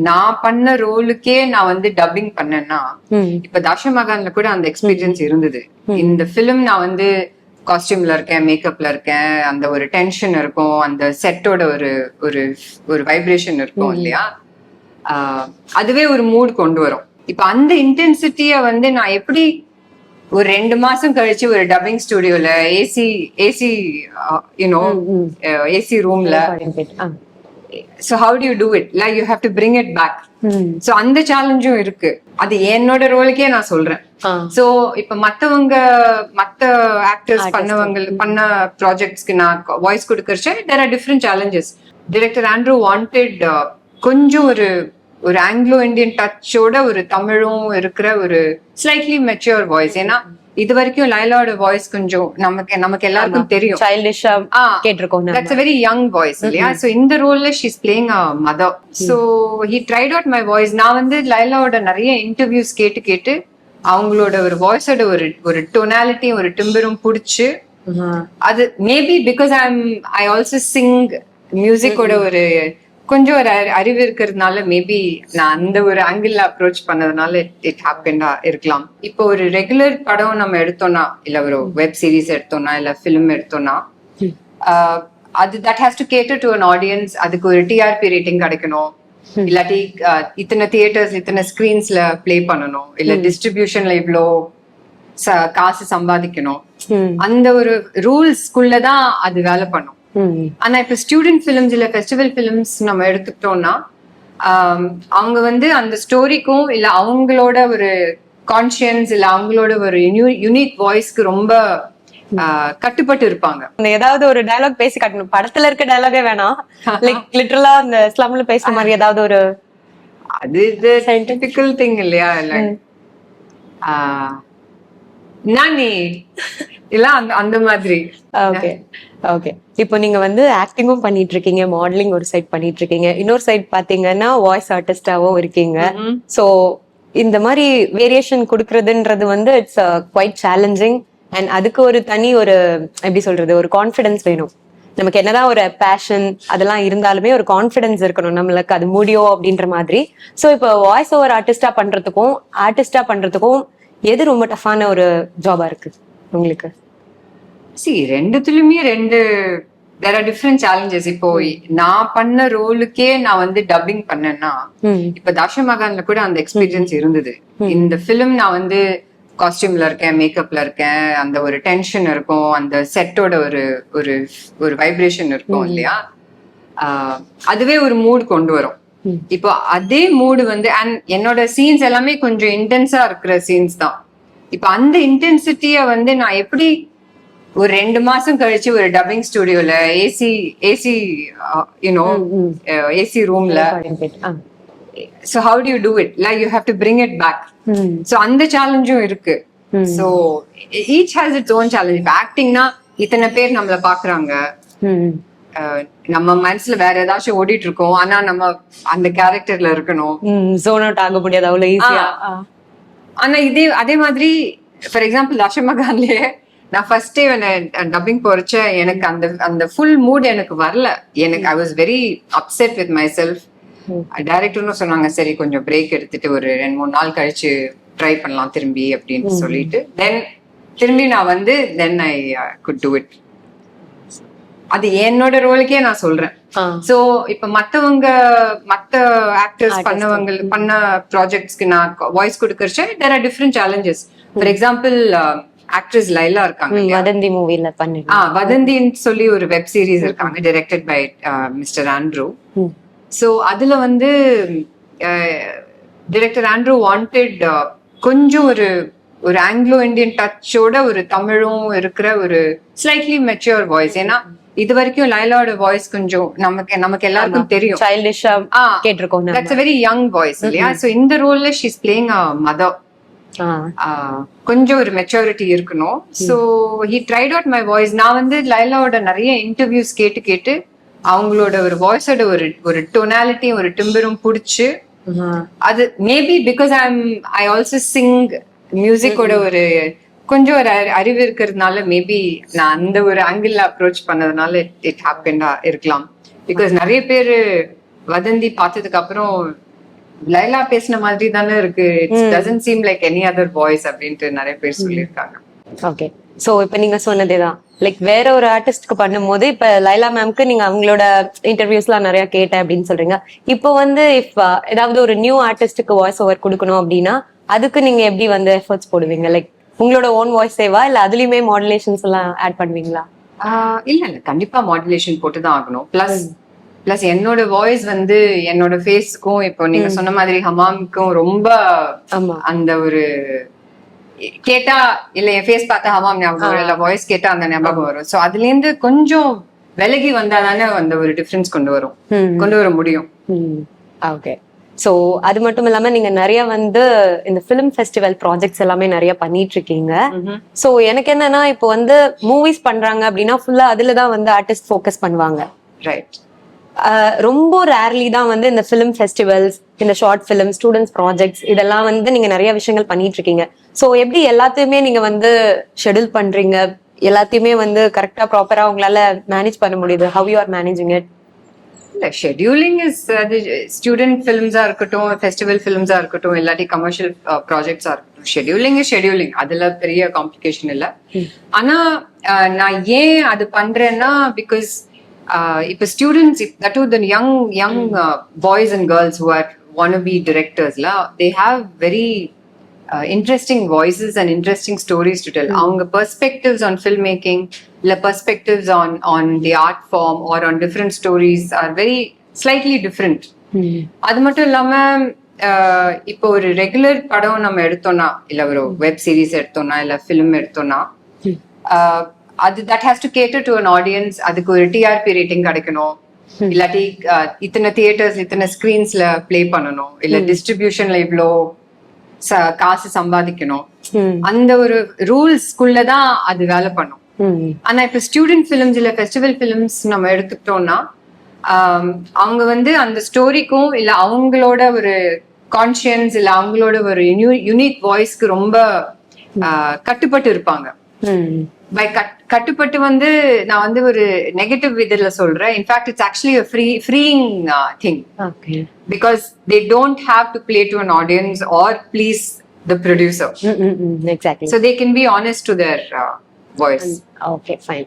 நான் பண்ண ரோலுக்கே நான் வந்து டப்பிங் பண்ணேன்னா இப்ப தசமகான்ல கூட அந்த எக்ஸ்பீரியன்ஸ் இருந்தது. இந்த பிலிம் நான் வந்து காஸ்டியூம்ல இருக்கேன், மேக்கப்ல இருக்கேன், அந்த ஒரு டென்ஷன் இருக்கும், அந்த செட்டோட ஒரு ஒரு ஒரு வைப்ரேஷன் இருக்கும் இல்லையா, அதுவே ஒரு மூட் கொண்டு வரும். இப்ப அந்த இன்டென்சிட்டிய வந்து நான் எப்படி ஒரு 2 மாசம் கழிச்சு ஒரு டப்பிங் ஸ்டுடியோல ஏசி ஏசி யூனோ ஏசி ரூம்ல, so how do you do it, like you have to bring it back. so அந்த சேலஞ்சும் இருக்கு. அது என்னோட ரோலுக்கே நான் சொல்றேன். சோ இப்ப மத்த ஆக்டர்ஸ் பண்ண ப்ராஜெக்ட்ஸ்க்கு நான் வாய்ஸ் கொடுக்கறச்சே there are different challenges. Director Andrew wanted கொஞ்சம் ஒரு ஆங்கிலோ இந்தியன் டச்சோட ஒரு தமிழும் இருக்கிற ஒரு ஸ்லைட்லி மெச்சூர் வாய்ஸ். ஏன்னா இது வரைக்கும் லைலாவோட வாய்ஸ் கொஞ்சம் நமக்கு எல்லாருக்கும் தெரியும், சைல்டிஷா கேட்டிருக்கோம். That's a very young voice இல்லையா. சோ இந்த ரோல்ல she is playing a mother. so he tried out my voice. நான் வந்து லைலாவோட நிறைய இன்டர்வியூஸ் கேட்டு அவங்களோட ஒரு வாய்ஸோட ஒரு டோனாலிட்டி ஒரு டிம்பரும் பிடிச்சு, அது maybe because I also sing மியூசிக்கோட ஒரு கொஞ்சம் ஒரு அறிவு இருக்கிறதுனால மேபி நான் அந்த ஒரு ஆங்கிள் அப்ரோச் பண்ணதுனால இட் ஹேப்பன்டா இருக்கலாம். இப்போ ஒரு ரெகுலர் படம் நம்ம எடுத்தோம்னா, இல்ல ஒரு வெப் சீரிஸ் எடுத்தோம்னா, இல்ல பிலிம் எடுத்தோம்னா, அது that has to cater to an audience. அதுக்கு ஒரு டிஆர்பி ரேட்டிங் கிடைக்கணும், இல்லாட்டி இத்தனை தியேட்டர்ஸ் இத்தனை ஸ்கிரீன்ஸ்ல பிளே பண்ணணும், இல்ல டிஸ்ட்ரிபியூஷன்ல இவ்வளோ காசு சம்பாதிக்கணும். அந்த ஒரு ரூல்ஸ்குள்ளதான் அது வேலை பண்ணும். ஆனா இப்ப ஸ்டூடெண்ட் பிலிம்ஸ் இல்ல ஃபெஸ்டிவல் பிலிம்ஸ் நம்ம எடுத்துக்கிட்டோம்னா, அவங்க வந்து அந்த ஸ்டோரிக்கும் இல்ல அவங்களோட ஒரு கான்சியன்ஸ் இல்ல அவங்களோட ஒரு யூனிக் வாய்ஸ்க்கு ரொம்ப கட்டுப்பட்டு இருப்பாங்க. ஏதாவது ஒரு டயலாக் பேசி காட்டணும், படத்துல இருக்க டயலாகே வேணாம், லைக் லிட்டரலா அந்த ஸ்லம்ல பேசுற மாதிரி ஏதாவது ஒரு, அது சயின்டிபிக்கல் திங் இல்லையா, இல்ல நானே இல்ல அந்த மாதிரி. Okay okay. இப்போ நீங்க வந்து ஆக்டிங்கும் பண்ணிட்டு இருக்கீங்க, மாடலிங் ஒரு சைட் பண்ணிட்டு இருக்கீங்க, இன்னொரு சைட் பாத்தீங்கன்னா வாய்ஸ் ஆர்டிஸ்டாவும் இருக்கீங்க. சோ இந்த மாதிரி வேரியேஷன் கொடுக்கறதுன்றது வந்து இட்ஸ் குவைட் சேலஞ்சிங். அண்ட் அதுக்கு ஒரு தனி ஒரு எப்படி சொல்றது, ஒரு கான்ஃபிடன்ஸ் வேணும். நமக்கு என்னதான் ஒரு பேஷன் அதெல்லாம் இருந்தாலுமே ஒரு கான்ஃபிடன்ஸ் இருக்கணும் நம்மளுக்கு, அது முடியும் அப்படின்ற மாதிரி. ஸோ இப்போ வாய்ஸ் ஓவர் ஆர்டிஸ்டா பண்றதுக்கும் எது ரொம்ப டஃப்பான ஒரு ஜாபா இருக்கு உங்களுக்கு? ரெண்டுத்துலயுமே there are different challenges. இப்போ நான் பண்ண ரோலுக்கே நான் வந்து டப்பிங் பண்ணேன்னா, இப்ப தசமகான்ல கூட அந்த எக்ஸ்பீரியன்ஸ் இருந்தது. இந்த பிலிம் நான் வந்து காஸ்டியூம்ல இருக்கேன், மேக்கப்ல இருக்கேன், அந்த ஒரு டென்ஷன் இருக்கும், அந்த செட்டோட ஒரு வைப்ரேஷன் இருக்கும் இல்லையா, அதுவே ஒரு மூட் கொண்டு வரும். இப்போ அதே மூடு வந்து என்னோட சீன்ஸ் எல்லாமே கொஞ்சம் இன்டென்ஸா இருக்கிற சீன்ஸ் தான். இப்ப அந்த இன்டென்சிட்டிய வந்து நான் எப்படி ஒரு 2 மாசம் கழிச்சு ஒரு டப்பிங் ஸ்டுடியோல ஏசி ஏசி ரூம்ல, so how do you do it, like you have to bring it back. so அந்த சேலஞ்சும் இருக்கு. so each has its own challenge. இப்ப ஆக்டிங்னா இத்தனை பேர் நம்மள பாக்குறாங்க, நம்ம மனசுல வேற ஏதாச்சும் ஓடிட்டு இருக்கோம், ஆனா நம்ம அந்த கேரக்டர்ல இருக்கணும், ஜோன் அவுட் ஆக முடியாது அவ்வளவு ஈஸியா. ஆனா அதே மாதிரி ஃபார் எக்ஸாம்பிள் தசமகான்லயே நான் ஃபர்ஸ்ட் டே டப்பிங் போறச்ச எனக்கு அந்த ஃபுல் மூட் எனக்கு வரல. எனக்கு I was very upset with myself. டைரக்டர்னு சொன்னாங்க, சரி கொஞ்சம் பிரேக் எடுத்துட்டு ஒரு 2-3 நாள் கழிச்சு ட்ரை பண்ணலாம் திரும்பி அப்படின்னு சொல்லிட்டு, தென் திரும்பி நான் வந்து தென் ஐ குட் டு இட். அது என்னோட ரோலுக்கே நான் சொல்றேன். சோ இப்ப மத்த ஆக்டர்ஸ் பண்ண ப்ராஜெக்ட்ஸ்க்கு நான் வாய்ஸ் கொடுக்கறச்சே there are different challenges. For example actress Laila இருக்காங்க, வதந்தி மூவில பண்ணி வதந்தின்னு சொல்லி ஒரு வெப் சீரிஸ் இருக்காங்க, directed by mister Andrew. So அதுல வந்து டைரக்டர் ஆண்ட்ரூ வாண்டட் கொஞ்சம் ஒரு ஆங்கிலோ இந்தியன் டச்சோட ஒரு தமிழும் இருக்கிற ஒரு ஸ்லைட்லி மெச்சூர் வாய்ஸ். ஏன்னா இது வரைக்கும் லைலாவோட வாய்ஸ் கொஞ்சம் நமக்கு எல்லாருக்கும் தெரியும், சைல்டிஷா கேட்டிருக்கோம், that's a very young voice இல்லையா. சோ இந்த ரோல்ல she is playing a mother. கொஞ்சம் ஒரு மெச்சூரிட்டி இருக்கணும். So he tried out my voice. நான் வந்து லைலாவோட நிறைய இன்டர்வியூஸ் கேட்டு அவங்களோட ஒரு வாய்ஸோட ஒரு டோனாலிட்டி ஒரு டிம்பரும் பிடிச்சு, அது maybe because I also sing மியூசிக்கோட ஒரு கொஞ்சம் ஒரு அறிவு இருக்கிறதுனால மேபி நான் அந்த ஒரு ஆங்கிள் அப்ரோச் பண்ணதுனால இட் ஹேப்பன்டா இருக்கலாம். பிகாஸ் நிறைய பேர் வதந்தி பார்த்ததுக்கு அப்புறம் லைலா பேசின மாதிரி தானே இருக்கு, it's doesn't seem like any other voice அப்படின்ட்டு நிறைய பேர் சொல்லியிருக்காங்க. ஓகே, சோ இப்ப நீங்க சொன்னதேதான், லைக் வேற ஒரு ஆர்டிஸ்ட்க்கு பண்ணும்போது இப்ப லைலா மேம்க்கு நீங்க அவங்களோட இன்டர்வியூஸ்லாம் நிறைய கேட்டேன் அப்படின்னு சொல்றீங்க. இப்போ வந்து இப்ப ஏதாவது ஒரு நியூ ஆர்டிஸ்டுக்கு வாய்ஸ் ஓவர் கொடுக்கணும் அப்படின்னா அதுக்கு நீங்க எப்படி வந்து எஃபர்ட்ஸ் போடுவீங்க? லைக் உங்களோட ஓன் வாய்ஸ் சேவா இல்ல அதுலயுமே மாடுலேஷன்ஸ் எல்லாம் ஆட் பண்ணுவீங்களா? இல்ல இல்ல, கண்டிப்பா மாடுலேஷன் போட்டுதான் ஆகணும். பிளஸ் என்னோட வாய்ஸ் வந்து என்னோட ஃபேஸ்க்கும் இப்போ நீங்க சொன்ன மாதிரி ஹமாம்க்கும் ரொம்ப அந்த ஒரு கேட்டா இல்ல என் ஃபேஸ் பார்த்தா ஹமாம் ஞாபகம் வரும், இல்ல வாய்ஸ் கேட்டா அந்த ஞாபகம் வரும். சோ அதுல இருந்து கொஞ்சம் விலகி வந்தாதானே அந்த ஒரு டிஃபரன்ஸ் கொண்டு வர முடியும். ஓகே, சோ அது மட்டும் இல்லாம நீங்க நிறைய வந்து இந்த பிலிம் ஃபெஸ்டிவல் ப்ராஜெக்ட்ஸ் எல்லாமே நிறைய பண்ணிட்டு இருக்கீங்க. சோ எனக்கு என்னன்னா இப்போ வந்து மூவிஸ் பண்றாங்க அப்படின்னா ஃபுல்லா அதுலதான் வந்து ஆர்டிஸ்ட் ஃபோக்கஸ் பண்ணுவாங்க. ரைட். ரொம்ப ரேர்லி தான் வந்து இந்த பிலிம் ஃபெஸ்டிவல்ஸ், இந்த ஷார்ட் பிலிம், ஸ்டூடெண்ட்ஸ் ப்ராஜெக்ட்ஸ் இதெல்லாம் வந்து நீங்க நிறைய விஷயங்கள் பண்ணிட்டு இருக்கீங்க. சோ எப்படி எல்லாத்தையுமே நீங்க வந்து ஷெட்யூல் பண்றீங்க, எல்லாத்தையுமே வந்து கரெக்டா ப்ராப்பரா உங்களால மேனேஜ் பண்ண முடியுது? How you are managing it? இல்ல, ஷெட்யூலிங் இஸ் அது ஸ்டூடெண்ட் ஃபிலிம்ஸா இருக்கட்டும், ஃபெஸ்டிவல் ஃபிலிம்ஸா இருக்கட்டும், இல்லாட்டி கமர்ஷியல் ப்ராஜெக்ட்ஸா இருக்கட்டும், ஷெட்யூலிங் இஸ் ஷெட்யூலிங். அதுல பெரிய காம்ப்ளிகேஷன் இல்ல. ஆனா நான் ஏன் அது பண்றேன்னா பிகாஸ் இப்ப students that to the young boys and girls who are want to be டிரெக்டர்ஸ்ல, they have very interesting voices and interesting stories to tell. அவங்க perspectives on filmmaking இல்ல perspectives on the art form or on different stories are very slightly different. அது மட்டும் இல்லாம இப்போ ஒரு regular படம் நம்ம எடுத்தோம்னா, இல்ல ஒரு வெப் சீரிஸ் எடுத்தோம்னா, இல்ல ஃபிலிம் எடுத்தோம்னா, அது that has to cater to an audience. அதுக்கு ஒரு TRP ரேட்டிங் கிடைக்கணும், இல்லாட்டி இத்தனை தியேட்டர்ஸ் இத்தனை ஸ்கிரீன்ஸ்ல பிளே பண்ணணும், இல்ல டிஸ்ட்ரிபியூஷன்ல இவ்வளோ காசு சம்பாதிக்கணும். அந்த ஒரு ரூல்ஸ்குள்ளதான் அது வேலை பண்ணும். ஆனா இப்ப ஸ்டூடெண்ட் பிலிம்ஸ் இல்ல ஃபெஸ்டிவல் பிலிம்ஸ் நம்ம எடுத்துக்கிட்டோம்னா, அவங்க வந்து அந்த ஸ்டோரிக்கும் இல்ல அவங்களோட ஒரு கான்சியன்ஸ் இல்ல அவங்களோட ஒரு யூனிக் வாய்ஸ்க்கு ரொம்ப கட்டுப்பட்டு இருப்பாங்க. பை கட்டுப்பட்டு வந்து நான் வந்து ஒரு நெகட்டிவ் இதுல சொல்றேன். In fact it's actually a freeing thing. Okay. Because they don't have to play to an audience or please the producer. Exactly. So they can be honest to their voice. Okay, fine.